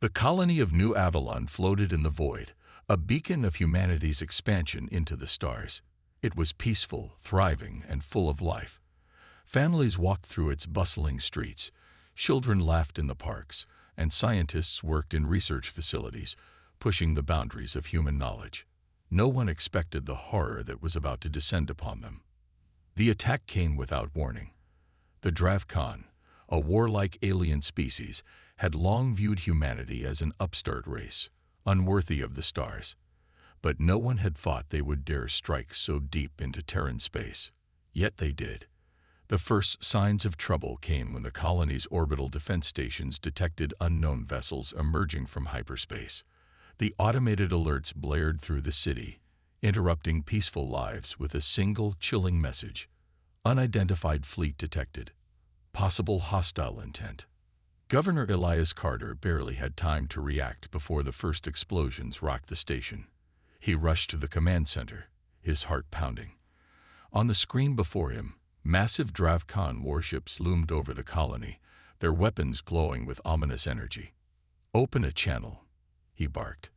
The colony of New Avalon floated in the void, a beacon of humanity's expansion into the stars. It was peaceful, thriving, and full of life. Families walked through its bustling streets, children laughed in the parks, and scientists worked in research facilities, pushing the boundaries of human knowledge. No one expected the horror that was about to descend upon them. The attack came without warning. The Dravkhan, a warlike alien species, had long viewed humanity as an upstart race, unworthy of the stars. But no one had thought they would dare strike so deep into Terran space. Yet they did. The first signs of trouble came when the colony's orbital defense stations detected unknown vessels emerging from hyperspace. The automated alerts blared through the city, interrupting peaceful lives with a single chilling message: unidentified fleet detected. Possible hostile intent. Governor Elias Carter barely had time to react before the first explosions rocked the station. He rushed to the command center, his heart pounding. On the screen before him, massive Dravkhan warships loomed over the colony, their weapons glowing with ominous energy. "Open a channel," he barked.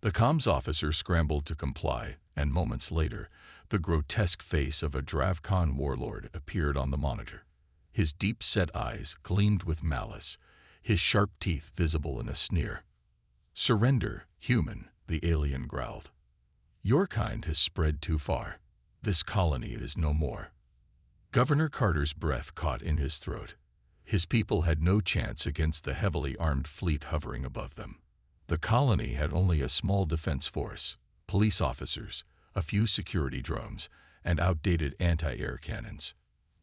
The comms officer scrambled to comply, and moments later, the grotesque face of a Dravkhan warlord appeared on the monitor. His deep-set eyes gleamed with malice, his sharp teeth visible in a sneer. "Surrender, human," the alien growled. "Your kind has spread too far. This colony is no more." Governor Carter's breath caught in his throat. His people had no chance against the heavily armed fleet hovering above them. The colony had only a small defense force, police officers, a few security drones, and outdated anti-air cannons.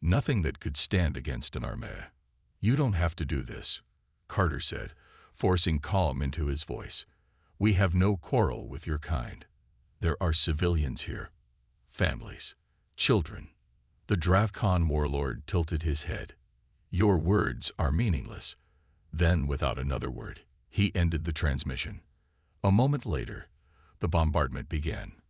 Nothing that could stand against an armée. "You don't have to do this," Carter said, forcing calm into his voice. "We have no quarrel with your kind. There are civilians here. Families. Children." The Dravkhan warlord tilted his head. "Your words are meaningless." Then, without another word, he ended the transmission. A moment later, the bombardment began.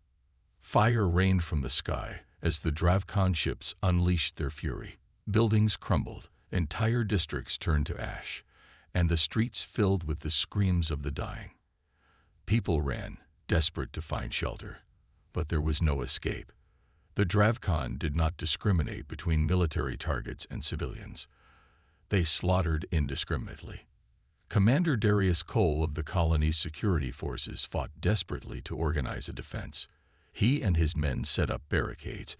Fire rained from the sky as the Dravkhan ships unleashed their fury. Buildings crumbled, entire districts turned to ash, and the streets filled with the screams of the dying. People ran, desperate to find shelter, but there was no escape. The Dravkhan did not discriminate between military targets and civilians. They slaughtered indiscriminately. Commander Darius Cole of the colony's security forces fought desperately to organize a defense. He and his men set up barricades,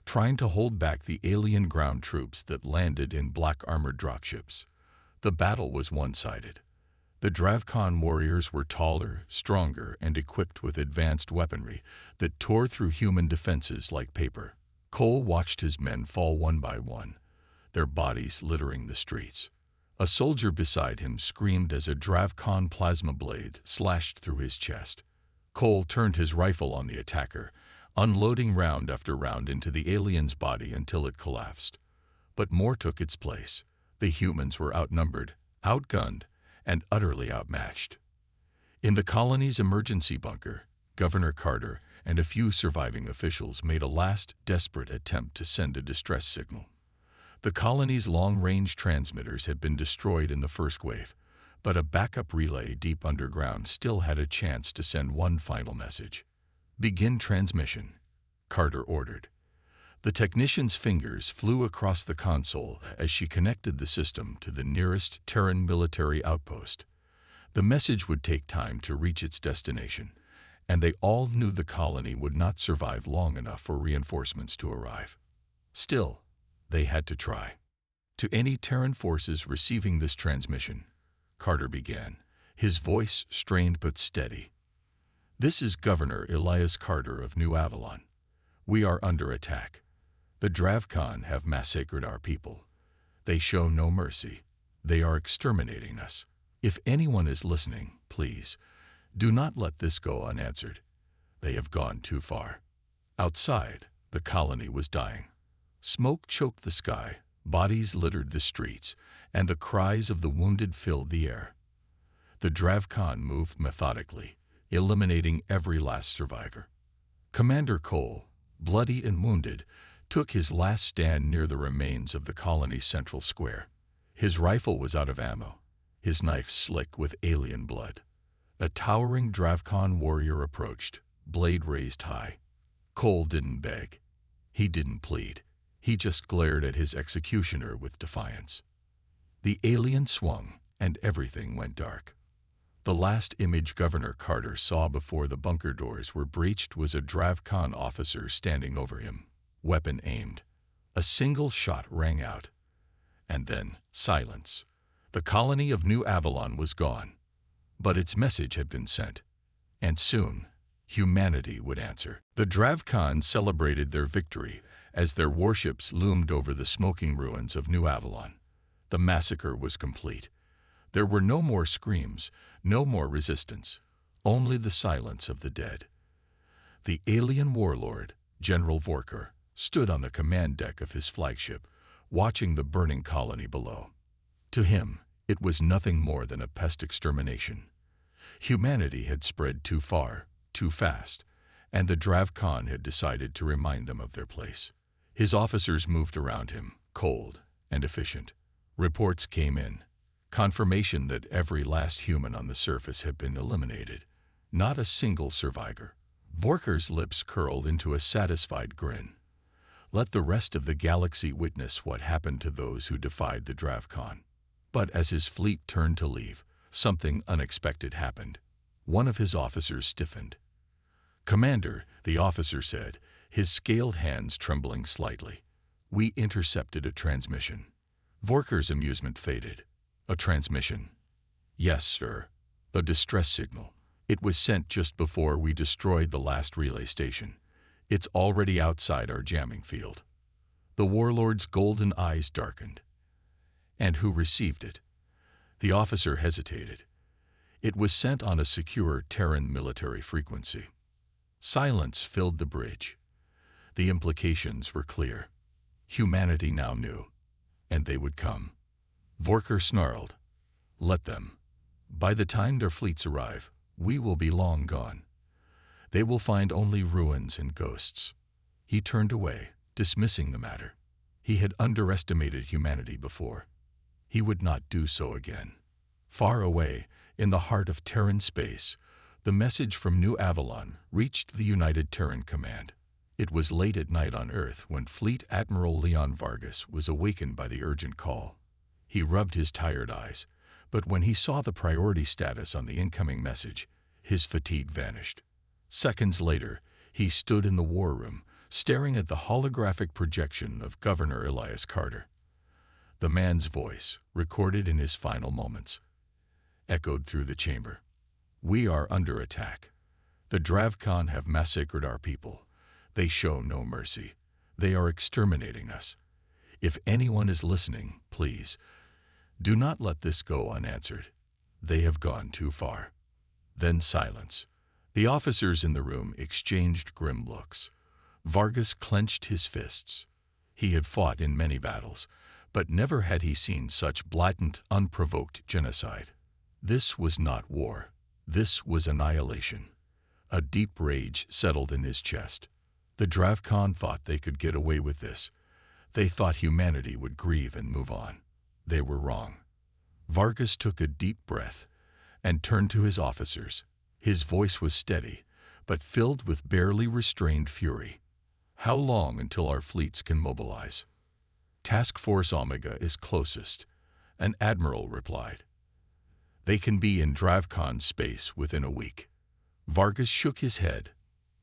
trying to hold back the alien ground troops that landed in black armored dropships. The battle was one-sided. The Dravkhan warriors were taller, stronger, and equipped with advanced weaponry that tore through human defenses like paper. Cole watched his men fall one by one, their bodies littering the streets. A soldier beside him screamed as a Dravkhan plasma blade slashed through his chest. Cole turned his rifle on the attacker, unloading round after round into the alien's body until it collapsed. But more took its place. The humans were outnumbered, outgunned, and utterly outmatched. In the colony's emergency bunker, Governor Carter and a few surviving officials made a last, desperate attempt to send a distress signal. The colony's long-range transmitters had been destroyed in the first wave, but a backup relay deep underground still had a chance to send one final message. "Begin transmission," Carter ordered. The technician's fingers flew across the console as she connected the system to the nearest Terran military outpost. The message would take time to reach its destination, and they all knew the colony would not survive long enough for reinforcements to arrive. Still, they had to try. "To any Terran forces receiving this transmission," Carter began, his voice strained but steady. "This is Governor Elias Carter of New Avalon. We are under attack. The Dravkhan have massacred our people. They show no mercy. They are exterminating us. If anyone is listening, please, do not let this go unanswered. They have gone too far." Outside, the colony was dying. Smoke choked the sky, bodies littered the streets, and the cries of the wounded filled the air. The Dravkhan moved methodically, eliminating every last survivor. Commander Cole, bloody and wounded, took his last stand near the remains of the colony's central square. His rifle was out of ammo. his knife slick with alien blood. A towering Dravkon warrior approached, blade raised high. Cole didn't beg. He didn't plead. He just glared at his executioner with defiance. The alien swung, and everything went dark. The last image Governor Carter saw before the bunker doors were breached was a Dravkon officer standing over him, weapon aimed. A single shot rang out. And then, silence. The colony of New Avalon was gone. But its message had been sent. And soon, humanity would answer. The Dravkon celebrated their victory as their warships loomed over the smoking ruins of New Avalon. The massacre was complete. There were no more screams, no more resistance, only the silence of the dead. The alien warlord, General Vorker, stood on the command deck of his flagship, watching the burning colony below. To him, it was nothing more than a pest extermination. Humanity had spread too far, too fast, and the Dravkon had decided to remind them of their place. His officers moved around him, cold and efficient. Reports came in. Confirmation that every last human on the surface had been eliminated. Not a single survivor. Vorker's lips curled into a satisfied grin. Let the rest of the galaxy witness what happened to those who defied the Dravkon. But as his fleet turned to leave, something unexpected happened. One of his officers stiffened. "Commander," the officer said, his scaled hands trembling slightly, "we intercepted a transmission." Vorker's amusement faded. "A transmission?" "Yes, sir. A distress signal. It was sent just before we destroyed the last relay station. It's already outside our jamming field." The warlord's golden eyes darkened. "And who received it?" The officer hesitated. "It was sent on a secure Terran military frequency." Silence filled the bridge. The implications were clear. Humanity now knew, and they would come. Vorker snarled, "Let them. By the time their fleets arrive, we will be long gone. They will find only ruins and ghosts." He turned away, dismissing the matter. He had underestimated humanity before. He would not do so again. Far away, in the heart of Terran space, the message from New Avalon reached the United Terran Command. It was late at night on Earth when Fleet Admiral Leon Vargas was awakened by the urgent call. He rubbed his tired eyes, but when he saw the priority status on the incoming message, his fatigue vanished. Seconds later, he stood in the war room, staring at the holographic projection of Governor Elias Carter. The man's voice, recorded in his final moments, echoed through the chamber. "We are under attack. The Dravkon have massacred our people. They show no mercy. They are exterminating us. If anyone is listening, please, do not let this go unanswered. They have gone too far." Then silence. The officers in the room exchanged grim looks. Vargas clenched his fists. He had fought in many battles, but never had he seen such blatant, unprovoked genocide. This was not war. This was annihilation. A deep rage settled in his chest. The Dravkon thought they could get away with this. They thought humanity would grieve and move on. They were wrong. Vargas took a deep breath and turned to his officers. His voice was steady, but filled with barely restrained fury. "How long until our fleets can mobilize?" "Task Force Omega is closest," an admiral replied. "They can be in Dravkon space within a week." Vargas shook his head.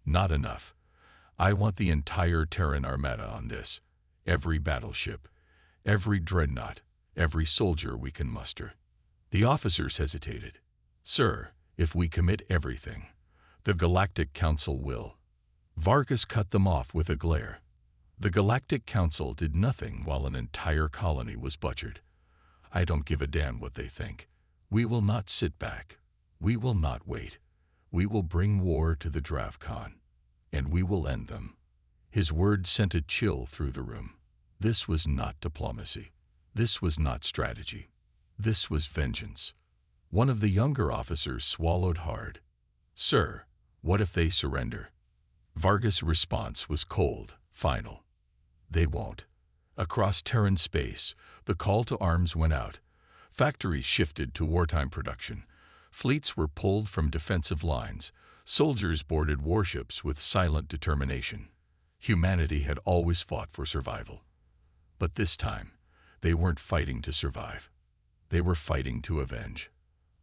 "Not enough. I want the entire Terran Armada on this. Every battleship, every dreadnought, every soldier we can muster." The officers hesitated. "Sir, if we commit everything, the Galactic Council will." Vargas cut them off with a glare. The Galactic Council did nothing while an entire colony was butchered. "I don't give a damn what they think. We will not sit back. We will not wait. We will bring war to the Dravkon, and we will end them." His words sent a chill through the room. This was not diplomacy. This was not strategy. This was vengeance. One of the younger officers swallowed hard. "Sir, what if they surrender?" Vargas' response was cold, final. "They won't." Across Terran space, the call to arms went out. Factories shifted to wartime production. Fleets were pulled from defensive lines. Soldiers boarded warships with silent determination. Humanity had always fought for survival. But this time, they weren't fighting to survive. They were fighting to avenge.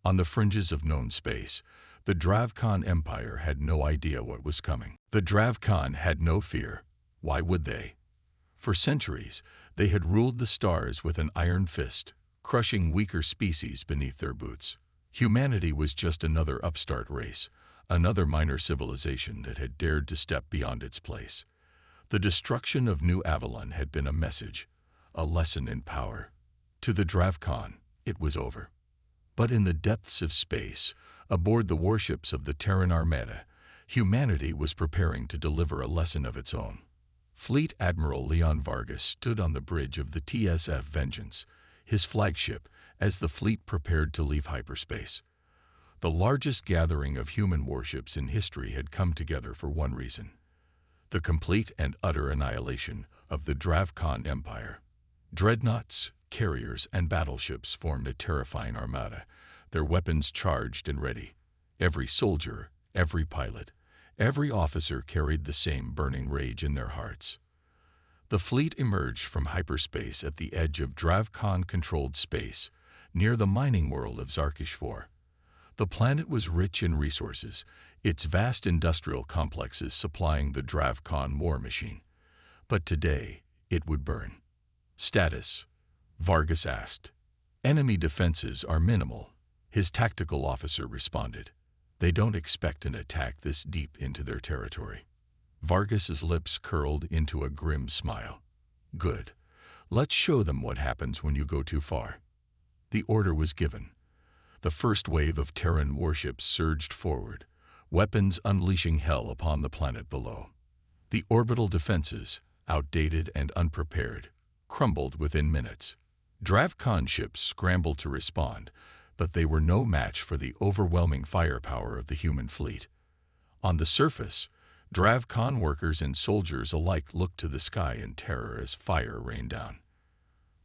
On the fringes of known space, the Dravkan Empire had no idea what was coming. The Dravkan had no fear. Why would they? For centuries, they had ruled the stars with an iron fist, crushing weaker species beneath their boots. Humanity was just another upstart race, another minor civilization that had dared to step beyond its place. The destruction of New Avalon had been a message, a lesson in power. To the Dravkan, it was over. But in the depths of space, aboard the warships of the Terran Armada, humanity was preparing to deliver a lesson of its own. Fleet Admiral Leon Vargas stood on the bridge of the TSF Vengeance, his flagship, as the fleet prepared to leave hyperspace. The largest gathering of human warships in history had come together for one reason: the complete and utter annihilation of the Dravkan Empire. Dreadnoughts, carriers, and battleships formed a terrifying armada, their weapons charged and ready. Every soldier, every pilot, every officer carried the same burning rage in their hearts. The fleet emerged from hyperspace at the edge of Dravkan-controlled space, near the mining world of Zarkish 4. The planet was rich in resources, its vast industrial complexes supplying the Dravkan war machine. But today, it would burn. Status? Vargas asked. Enemy defenses are minimal, his tactical officer responded. They don't expect an attack this deep into their territory. Vargas's lips curled into a grim smile. Good. Let's show them what happens when you go too far. The order was given. The first wave of Terran warships surged forward, weapons unleashing hell upon the planet below. The orbital defenses, outdated and unprepared, crumbled within minutes. Dravkan ships scrambled to respond, but they were no match for the overwhelming firepower of the human fleet. On the surface, Dravkan workers and soldiers alike looked to the sky in terror as fire rained down.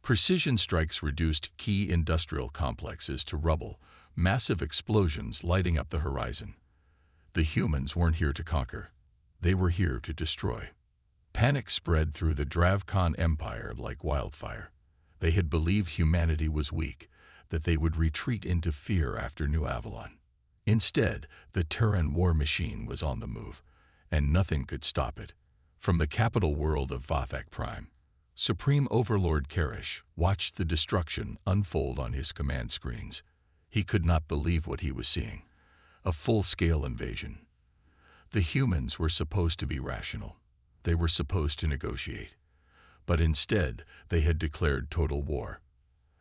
Precision strikes reduced key industrial complexes to rubble, massive explosions lighting up the horizon. The humans weren't here to conquer. They were here to destroy. Panic spread through the Dravkan Empire like wildfire. They had believed humanity was weak, that they would retreat into fear after New Avalon. Instead, the Terran war machine was on the move, and nothing could stop it. From the capital world of Vathak Prime, Supreme Overlord Karish watched the destruction unfold on his command screens. He could not believe what he was seeing. A full-scale invasion. The humans were supposed to be rational. They were supposed to negotiate. But instead, they had declared total war.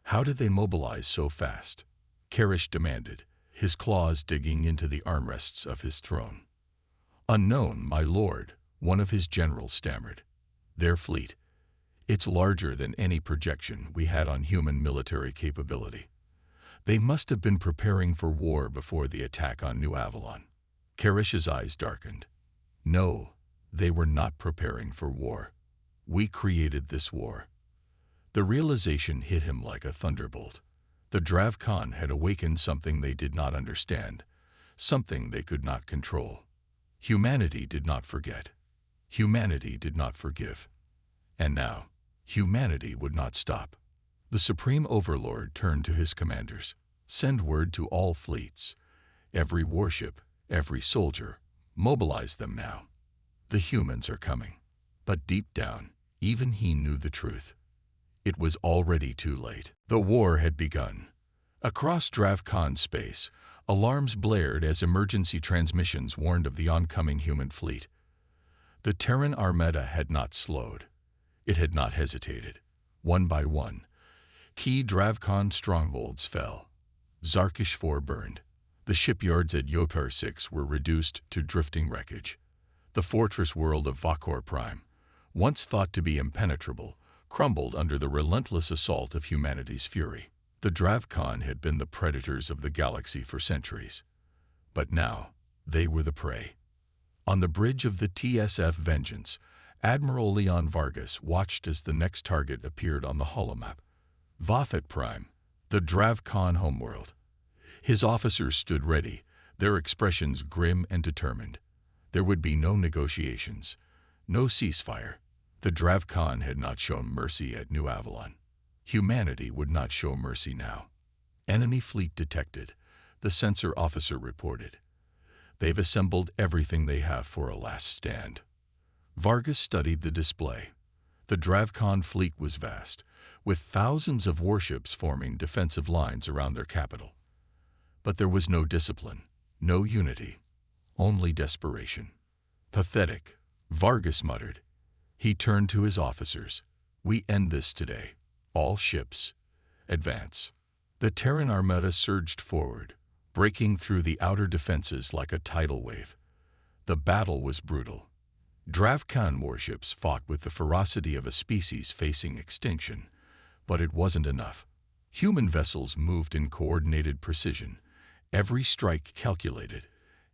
How did they mobilize so fast? Karish demanded, his claws digging into the armrests of his throne. Unknown, my lord, one of his generals stammered. Their fleet. It's larger than any projection we had on human military capability. They must have been preparing for war before the attack on New Avalon. Karish's eyes darkened. No, they were not preparing for war. We created this war. The realization hit him like a thunderbolt. The Dravkan had awakened something they did not understand, something they could not control. Humanity did not forget. Humanity did not forgive. And now, humanity would not stop. The Supreme Overlord turned to his commanders. Send word to all fleets. Every warship, every soldier, mobilize them now. The humans are coming. But deep down, even he knew the truth. It was already too late. The war had begun. Across Dravkan space, alarms blared as emergency transmissions warned of the oncoming human fleet. The Terran Armada had not slowed. It had not hesitated. One by one, key Dravkan strongholds fell. Zarkish 4 burned. The shipyards at Yotar 6 were reduced to drifting wreckage. The fortress world of Vakor Prime, once thought to be impenetrable, crumbled under the relentless assault of humanity's fury. The Dravkan had been the predators of the galaxy for centuries. But now, they were the prey. On the bridge of the TSF Vengeance, Admiral Leon Vargas watched as the next target appeared on the holomap. Vathak Prime, The Dravkan homeworld. His officers stood ready, their expressions grim and determined. There would be no negotiations, no ceasefire. The Dravkan had not shown mercy at New Avalon. Humanity would not show mercy now. Enemy fleet detected, the sensor officer reported. They've assembled everything they have for a last stand. Vargas studied the display. The Dravkan fleet was vast, with thousands of warships forming defensive lines around their capital. But there was no discipline, no unity, only desperation. Pathetic, Vargas muttered. He turned to his officers. We end this today. All ships, advance. The Terran Armada surged forward, breaking through the outer defenses like a tidal wave. The battle was brutal. Dravkan warships fought with the ferocity of a species facing extinction, but it wasn't enough. Human vessels moved in coordinated precision, every strike calculated,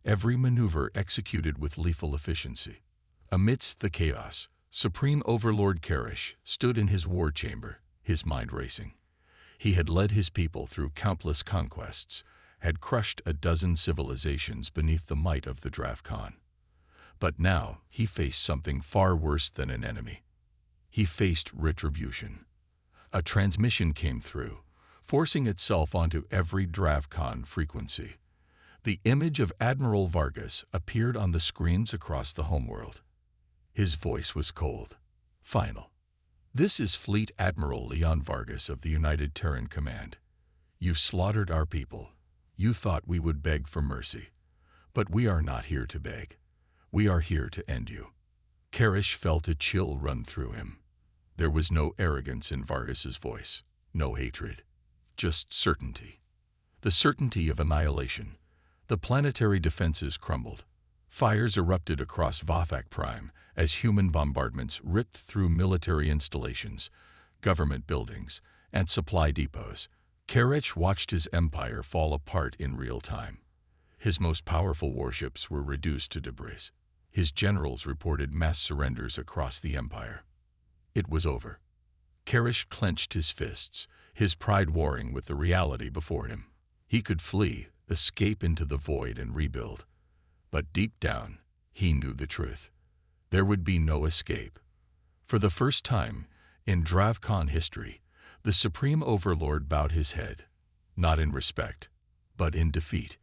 every maneuver executed with lethal efficiency. Amidst the chaos, Supreme Overlord Karish stood in his war chamber, his mind racing. He had led his people through countless conquests, had crushed a dozen civilizations beneath the might of the Dravkan. But now he faced something far worse than an enemy. He faced retribution. A transmission came through, forcing itself onto every Dravkan frequency. The image of Admiral Vargas appeared on the screens across the homeworld. His voice was cold, final. This is Fleet Admiral Leon Vargas of the United Terran Command. You slaughtered our people. You thought we would beg for mercy. But we are not here to beg. We are here to end you. Karish felt a chill run through him. There was no arrogance in Vargas's voice, no hatred, just certainty. The certainty of annihilation. The planetary defenses crumbled. Fires erupted across Vathak Prime as human bombardments ripped through military installations, government buildings, and supply depots. Karish watched his empire fall apart in real time. His most powerful warships were reduced to debris. His generals reported mass surrenders across the empire. It was over. Karish clenched his fists, his pride warring with the reality before him. He could flee, escape into the void and rebuild. But deep down, he knew the truth. There would be no escape. For the first time in Dravkan history, the Supreme Overlord bowed his head, not in respect, but in defeat.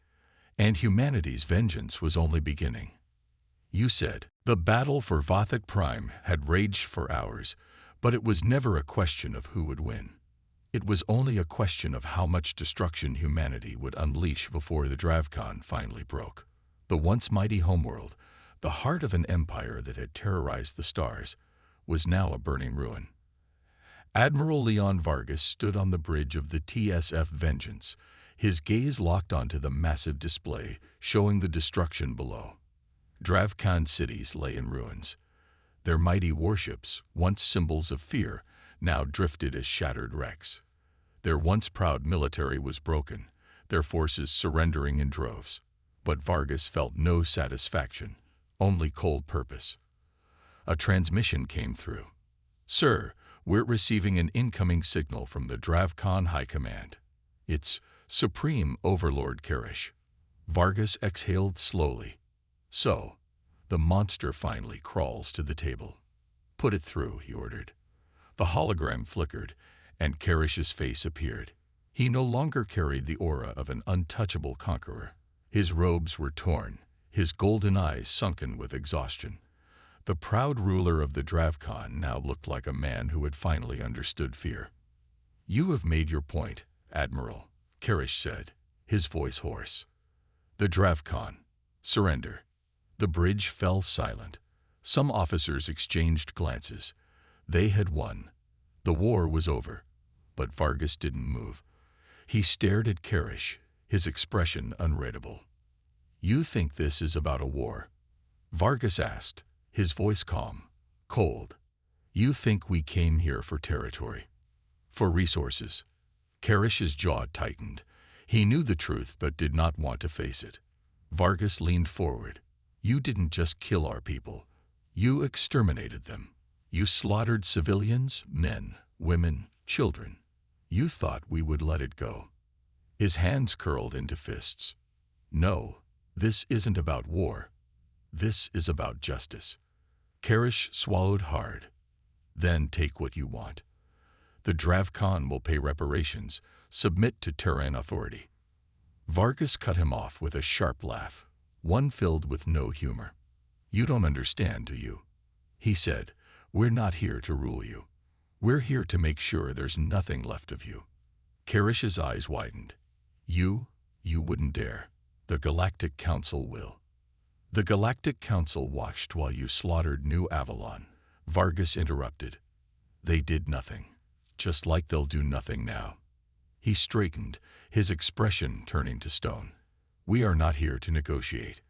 And humanity's vengeance was only beginning. You said, the battle for Vathak Prime had raged for hours, but it was never a question of who would win. It was only a question of how much destruction humanity would unleash before the Dravkan finally broke. The once mighty homeworld, the heart of an empire that had terrorized the stars, was now a burning ruin. Admiral Leon Vargas stood on the bridge of the TSF Vengeance, his gaze locked onto the massive display, showing the destruction below. Dravkan cities lay in ruins. Their mighty warships, once symbols of fear, now drifted as shattered wrecks. Their once proud military was broken, their forces surrendering in droves. But Vargas felt no satisfaction, only cold purpose. A transmission came through. Sir, we're receiving an incoming signal from the Dravkan High Command. It's Supreme Overlord Karish. Vargas exhaled slowly. So, the monster finally crawls to the table. Put it through, he ordered. The hologram flickered, and Karish's face appeared. He no longer carried the aura of an untouchable conqueror. His robes were torn, his golden eyes sunken with exhaustion. The proud ruler of the Dravkan now looked like a man who had finally understood fear. You have made your point, Admiral, Karish said, his voice hoarse. The Dravkan, surrender. The bridge fell silent. Some officers exchanged glances. They had won. The war was over. But Vargas didn't move. He stared at Karish, his expression unreadable. You think this is about a war? Vargas asked, his voice calm, cold. You think we came here for territory? For resources? Karish's jaw tightened. He knew the truth but did not want to face it. Vargas leaned forward. You didn't just kill our people. You exterminated them. You slaughtered civilians, men, women, children. You thought we would let it go." His hands curled into fists. "No, this isn't about war. This is about justice." Karish swallowed hard. "Then take what you want. The Dravkhan will pay reparations. Submit to Terran authority." Vargas cut him off with a sharp laugh, one filled with no humor. "You don't understand, do you?" he said. "We're not here to rule you. We're here to make sure there's nothing left of you." Karish's eyes widened. You wouldn't dare. The Galactic Council will." "The Galactic Council watched while you slaughtered New Avalon," Vargas interrupted. "They did nothing, just like they'll do nothing now." He straightened, his expression turning to stone. "We are not here to negotiate.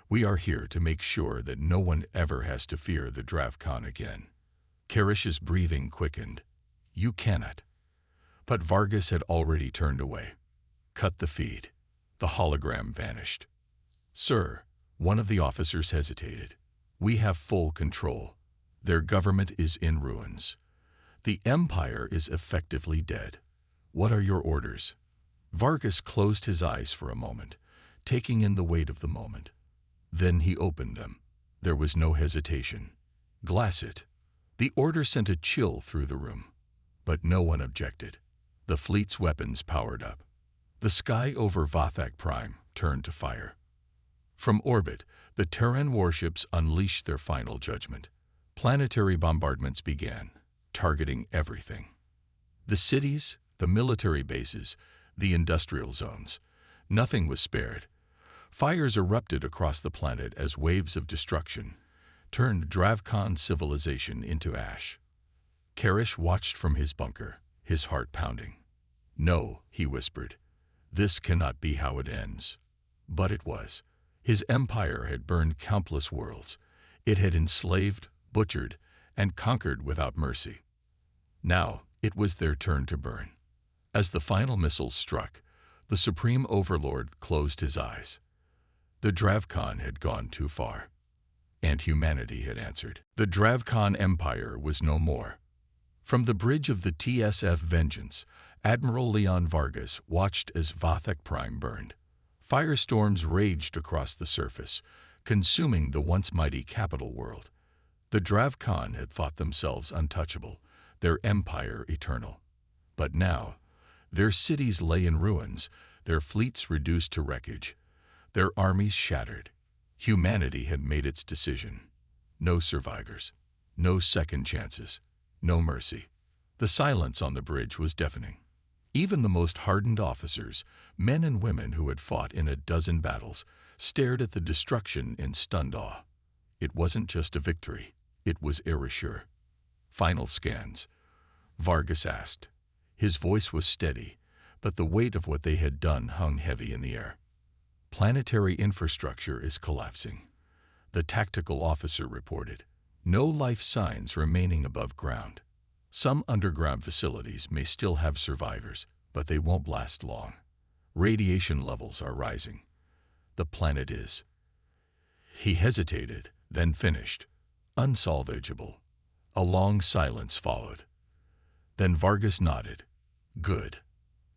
We are here to make sure that no one ever has to fear the Dravkhan again." Karish's breathing quickened. "You cannot." But Vargas had already turned away. "Cut the feed." The hologram vanished. "Sir," one of the officers hesitated. "We have full control. Their government is in ruins. The Empire is effectively dead. What are your orders?" Vargas closed his eyes for a moment, taking in the weight of the moment. Then he opened them. There was no hesitation. "Glass it." The order sent a chill through the room. But no one objected. The fleet's weapons powered up. The sky over Vathak Prime turned to fire. From orbit, the Terran warships unleashed their final judgment. Planetary bombardments began, targeting everything. The cities, the military bases, the industrial zones. Nothing was spared. Fires erupted across the planet as waves of destruction turned Dravkhan civilization into ash. Karish watched from his bunker, his heart pounding. "No," he whispered. "This cannot be how it ends." But it was. His empire had burned countless worlds. It had enslaved, butchered, and conquered without mercy. Now it was their turn to burn. As the final missiles struck, the Supreme Overlord closed his eyes. The Dravkhan had gone too far. And humanity had answered. The Dravkhan Empire was no more. From the bridge of the TSF Vengeance, Admiral Leon Vargas watched as Vathak Prime burned. Firestorms raged across the surface, consuming the once mighty capital world. The Dravkhan had thought themselves untouchable, their empire eternal. But now, their cities lay in ruins, their fleets reduced to wreckage, their armies shattered. Humanity had made its decision. No survivors, no second chances, no mercy. The silence on the bridge was deafening. Even the most hardened officers, men and women who had fought in a dozen battles, stared at the destruction in stunned awe. It wasn't just a victory, it was erasure. "Final scans?" Vargas asked. His voice was steady, but the weight of what they had done hung heavy in the air. "Planetary infrastructure is collapsing," the tactical officer reported. "No life signs remaining above ground. Some underground facilities may still have survivors, but they won't last long. Radiation levels are rising. The planet is." He hesitated, then finished. "Unsalvageable." A long silence followed. Then Vargas nodded. "Good."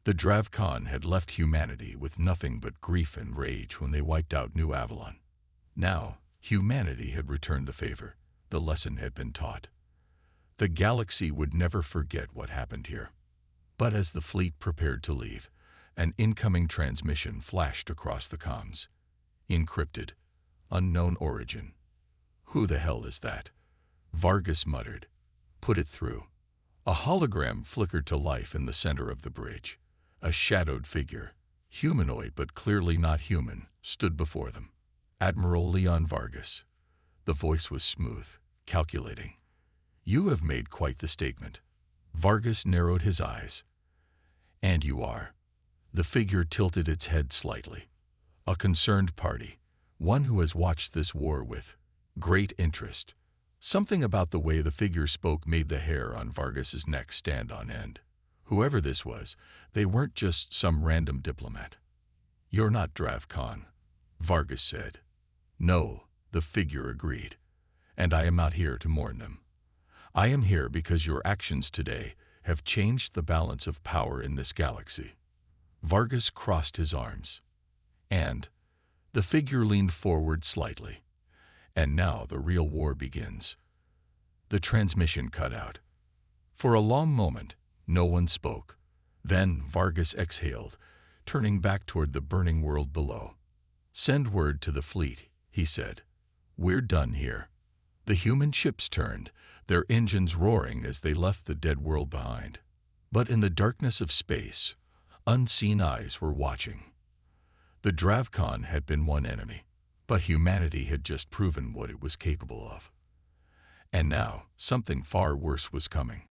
The Dravkhan had left humanity with nothing but grief and rage when they wiped out New Avalon. Now, humanity had returned the favor. The lesson had been taught. The galaxy would never forget what happened here. But as the fleet prepared to leave, an incoming transmission flashed across the comms. Encrypted. Unknown origin. "Who the hell is that?" Vargas muttered. "Put it through." A hologram flickered to life in the center of the bridge. A shadowed figure, humanoid but clearly not human, stood before them. Admiral Leon Vargas. The voice was smooth, calculating. "You have made quite the statement." Vargas narrowed his eyes. "And you are." The figure tilted its head slightly. "A concerned party, one who has watched this war with great interest." Something about the way the figure spoke made the hair on Vargas's neck stand on end. Whoever this was, they weren't just some random diplomat. "You're not Dravkhan," Vargas said. "No," the figure agreed. "And I am not here to mourn them. I am here because your actions today, have changed the balance of power in this galaxy. Vargas crossed his arms, and the figure leaned forward slightly. And now the real war begins. The transmission cut out. For a long moment, no one spoke. Then Vargas exhaled, turning back toward the burning world below. "Send word to the fleet," he said. "We're done here." The human ships turned, their engines roaring as they left the dead world behind. But in the darkness of space, unseen eyes were watching. The Dravcon had been one enemy, but humanity had just proven what it was capable of. And now, something far worse was coming.